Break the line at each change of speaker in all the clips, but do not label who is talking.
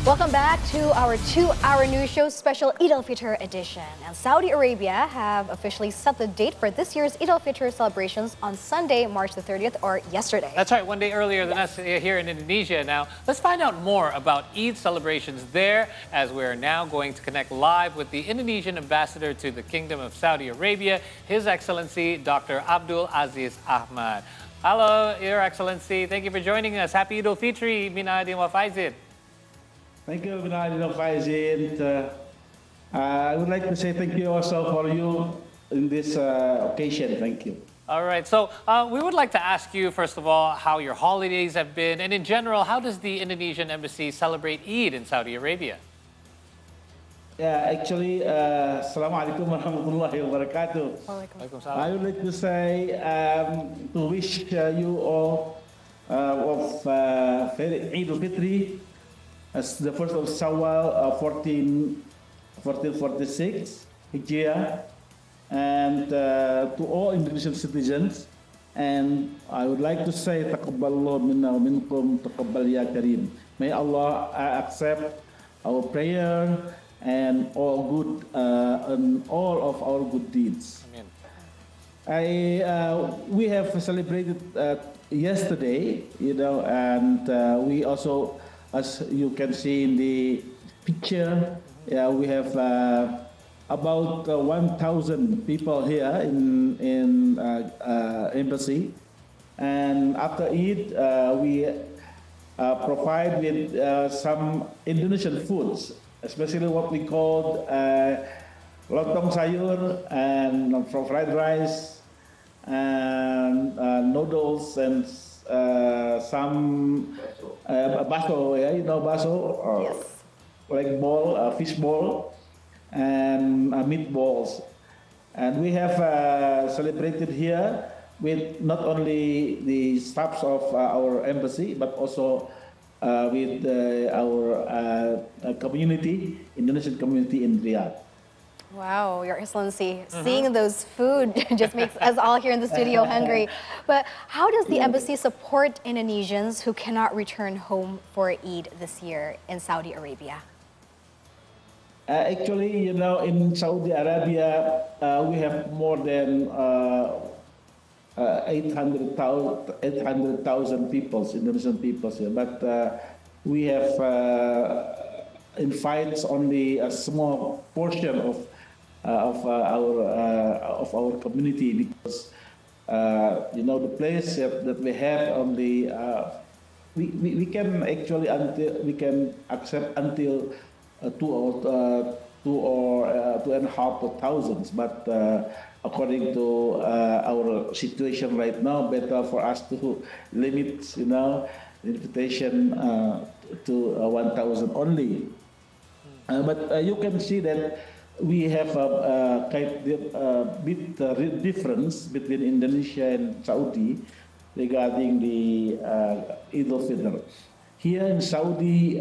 Welcome back to our 2-hour news show special Idul Fitri edition. And Saudi Arabia have officially set the date for this year's Idul Fitri celebrations on Sunday, March the 30th, or yesterday.
That's right, one day earlier than us here in Indonesia. Now, let's find out more about Eid celebrations there, as we're now going to connect live with the Indonesian ambassador to the Kingdom of Saudi Arabia, His Excellency Dr. Abdul Aziz Ahmad. Hello, Your Excellency. Thank you for joining us. Happy Idul Fitri, Mina Adin wa Faizin.
Thank you, Idul Fitri. I would like to say thank you also for you in this occasion. Thank you.
All right, so we would like to ask you, first of all, how your holidays have been, and in general, how does the Indonesian Embassy celebrate Eid in Saudi Arabia?
Yeah, actually, Assalamualaikum warahmatullahi wabarakatuh. I would like to say, to wish you all of Idul Fitri, as the first of Shawwal 1446 Hijriah, and to all Indonesian citizens. And I would like to say, Taqabbalallahu minna wa minkum, taqabbal ya kareem. May Allah accept our prayer and all of our good deeds.
Amen.
We have celebrated yesterday, and we also, as you can see in the picture, we have about 1,000 people here in embassy. And after Eid, we provide with some Indonesian foods, especially what we call lontong sayur and fried rice and noodles and some baso, you know baso,
Yes.
like ball, fish ball, and meatballs. And we have celebrated here with not only the staffs of our embassy, but also with our community, Indonesian community in Riyadh.
Wow, Your Excellency, seeing those food just makes us all here in the studio hungry. But how does the embassy support Indonesians who cannot return home for Eid this year in Saudi Arabia?
Actually, you know, in Saudi Arabia, we have more than 800,000 people, Indonesian people here. But we have invites only a small portion of our community, because you know, the place that we have only we can actually accept until 2.5 thousands, but according to our situation right now, better for us to limit, you know, the invitation to 1,000 only. But you can see that we have a bit difference between Indonesia and Saudi regarding the Idul Fitr. Here in Saudi,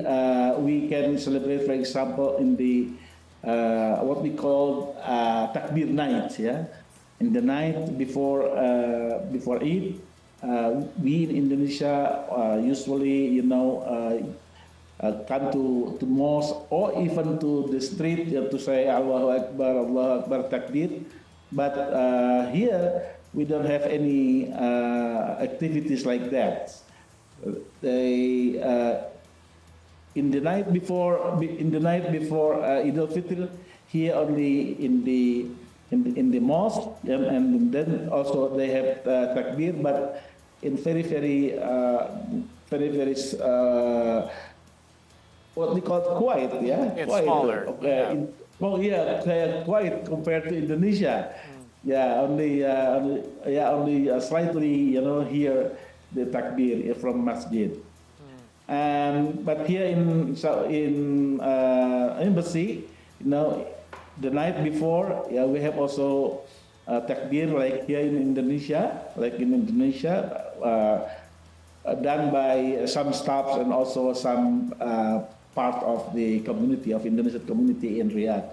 we can celebrate, for example, in the what we call Takbir night. Yeah, in the night before Eid, we in Indonesia usually, you know, come to mosque or even to the street to say Allahu Akbar, Takbir. But here we don't have any activities like that. They in the night before Idul Fitr, here only in the mosque, and then also they have Takbir, but in very what we call quiet, yeah?
It's
quiet.
smaller.
Quiet compared to Indonesia. Yeah, only slightly, you know, hear the takbir from masjid. But here in embassy, you know, the night before, we have also takbir like here in Indonesia, done by some staffs and also some part of the community, of Indonesian community in Riyadh.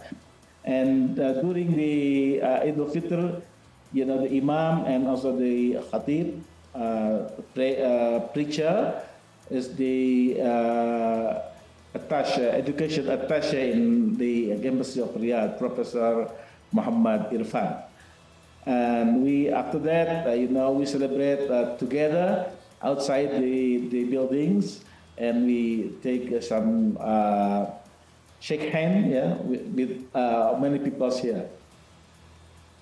And during the Idul Fitr, you know, the imam and also the khatib, preacher, is the attaché, education attaché in the Embassy of Riyadh, Professor Muhammad Irfan. And we, after that, we celebrate together outside the buildings, and we take some shake hand, yeah, with many people here.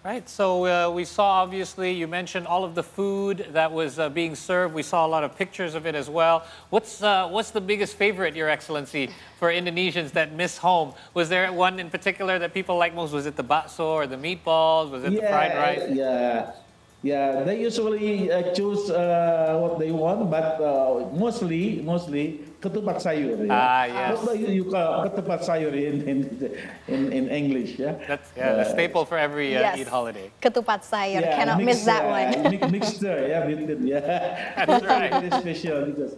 Right, so we saw, obviously, you mentioned all of the food that was being served. We saw a lot of pictures of it as well. What's the biggest favorite, Your Excellency, for Indonesians that miss home? Was there one in particular that people like most? Was it the bakso or the meatballs? Was it the fried rice?
Yeah. They usually choose what they want, but mostly ketupat sayur. Yeah.
Ah, yes.
What do you call ketupat sayur in English? Yeah.
That's a staple for every
Yes.
Eid holiday.
Ketupat sayur. Cannot miss that one.
Mixture, yeah, between, yeah.
That's right.
Very special because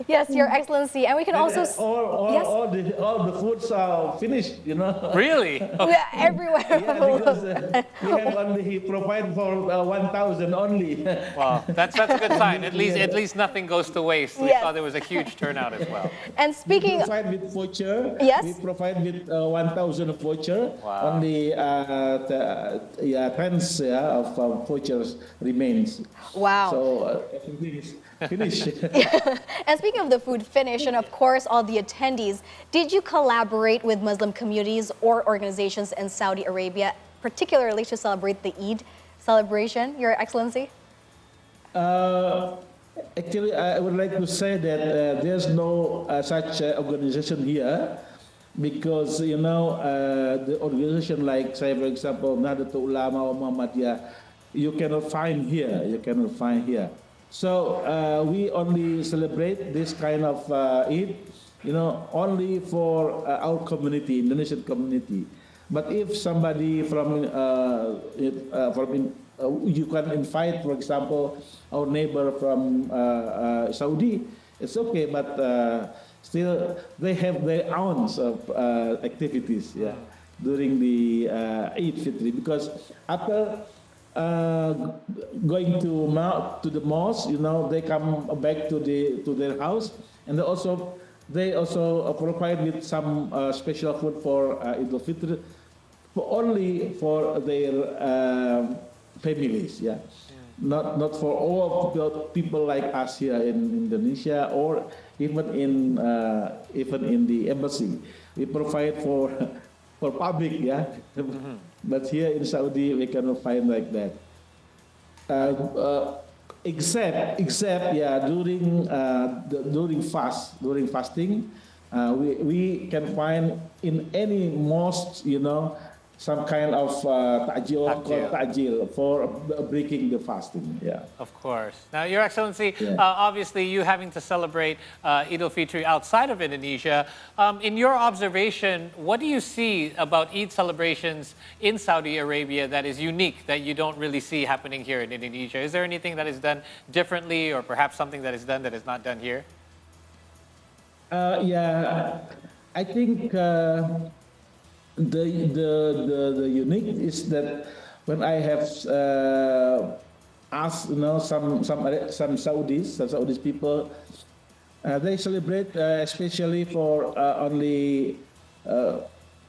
Yes, Your Excellency. And we can also... Yes.
all the foods are finished,
Really?
We are everywhere.
Yeah, because we have only provide for 1,000 only.
Wow, that's a good sign. At least nothing goes to waste. We
Yes.
saw there was a huge turnout as well.
And speaking...
We provide with voucher.
Yes.
We provide with 1,000 voucher.
Wow.
Only tens of vouchers remains.
Wow.
So everything is finished.
And speaking of the food finish, and of course all the attendees, did you collaborate with Muslim communities or organizations in Saudi Arabia, particularly to celebrate the Eid celebration, Your Excellency?
Actually, I would like to say that there's no such organization here, because the organization like, say, for example, Nahdlatul Ulama or Muhammadiyah, you cannot find here. So we only celebrate this kind of Eid, only for our community, Indonesian community. But if somebody you can invite, for example, our neighbor from Saudi, it's okay, but still they have their own activities, yeah, during the Eid Fitri, because after going to the mosque, they come back to their house, and they also provide with some special food for Idul Fitri, only for their families, yeah. Not for all people like us here in Indonesia, or even in the embassy. We provide for public, yeah. But here in Saudi, we cannot find like that. Except during fasting, we can find in any mosque, some kind of ta'jil for breaking the fasting. Yeah.
Of course. Now, Your Excellency,
Yeah.
Obviously you having to celebrate Idul Fitri outside of Indonesia, in your observation, what do you see about Eid celebrations in Saudi Arabia that is unique, that you don't really see happening here in Indonesia? Is there anything that is done differently, or perhaps something that is done that is not done here?
Yeah, I think the unique is that when I have asked, some Saudis people, they celebrate especially for only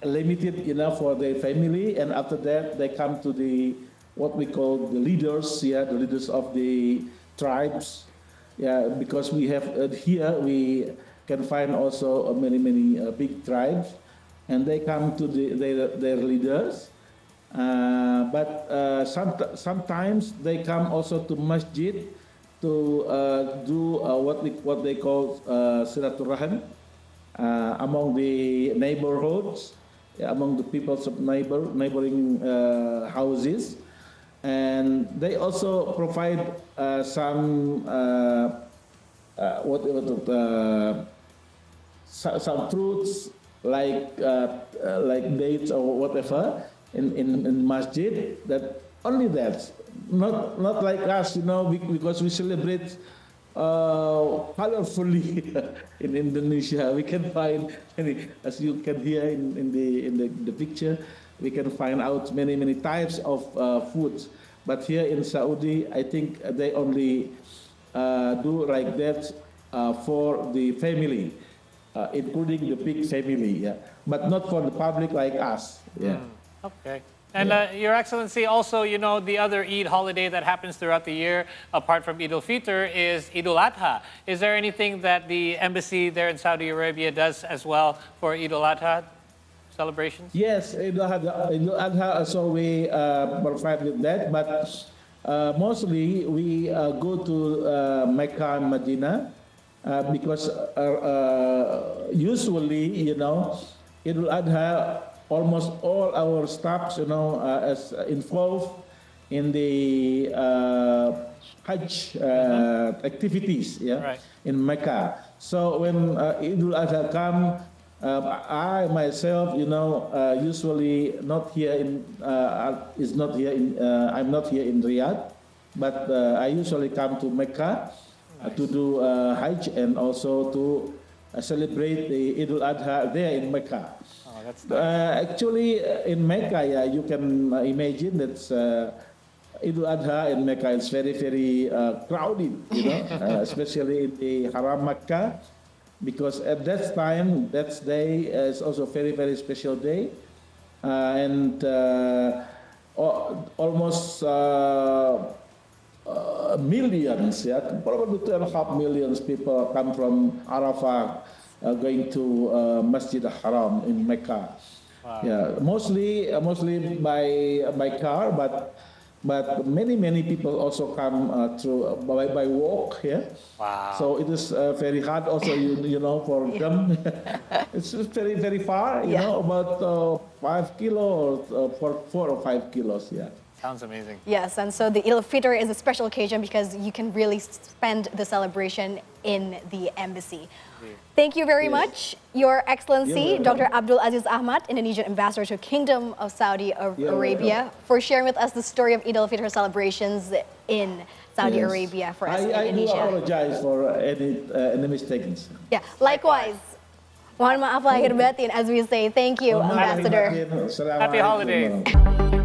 limited, for their family, and after that they come to what we call the leaders, the leaders of the tribes, because we have here we can find also many big tribes. And they come to their leaders, but sometimes they come also to masjid to do what they call silaturahim among the neighborhoods, among the peoples of neighboring houses, and they also provide some some fruits, like dates or whatever in masjid, that only that, not like us, because we celebrate colorfully in Indonesia. We can find, as you can hear in the picture, we can find out many types of foods. But here in Saudi, I think they only do like that for the family. including the big family, yeah, but not for the public like us. Yeah.
Okay. And Your Excellency, also, you know, the other Eid holiday that happens throughout the year, apart from Idul Fitr, is Idul Adha. Is there anything that the embassy there in Saudi Arabia does as well for Idul Adha celebrations?
Yes, Idul Adha also we provide with that, but mostly we go to Mecca and Medina because usually, you know, Idul Adha, almost all our staffs, you know, is involved in the Hajj activities, yeah,
Right.
in Mecca. So when Idul Adha come, I myself, you know, usually not here in is not here in I'm not here in Riyadh, but I usually come to Mecca to do Hajj and also to celebrate the Idul Adha there in Mecca.
Oh, that's nice.
Actually, in Mecca, yeah, you can imagine that Idul Adha in Mecca is very, very crowded, you know, especially in the Haram Mecca, because at that time, that day is also a very, very special day, and almost millions, yeah, probably 2.5 million people come from Arafah going to Masjid al-Haram in Mecca.
Wow.
Yeah, mostly by car, but many people also come through by walk. Yeah.
Wow.
So it is very hard also, you know, for them. It's very, very far, you know, about 5 kilos or 4 or 5 kilos. Yeah.
Sounds amazing.
Yes, and so the Idul Fitr is a special occasion because you can really spend the celebration in the embassy. Thank you very much, Your Excellency, Dr. Abdul Aziz Ahmad, Indonesian Ambassador to Kingdom of Saudi Arabia, for sharing with us the story of Idul Fitr celebrations in Saudi Arabia for us in Indonesia.
I do apologize for any mistakes.
Yeah, likewise. Mohon maaf lahir batin, as we say. Thank you, Ambassador.
Happy holidays.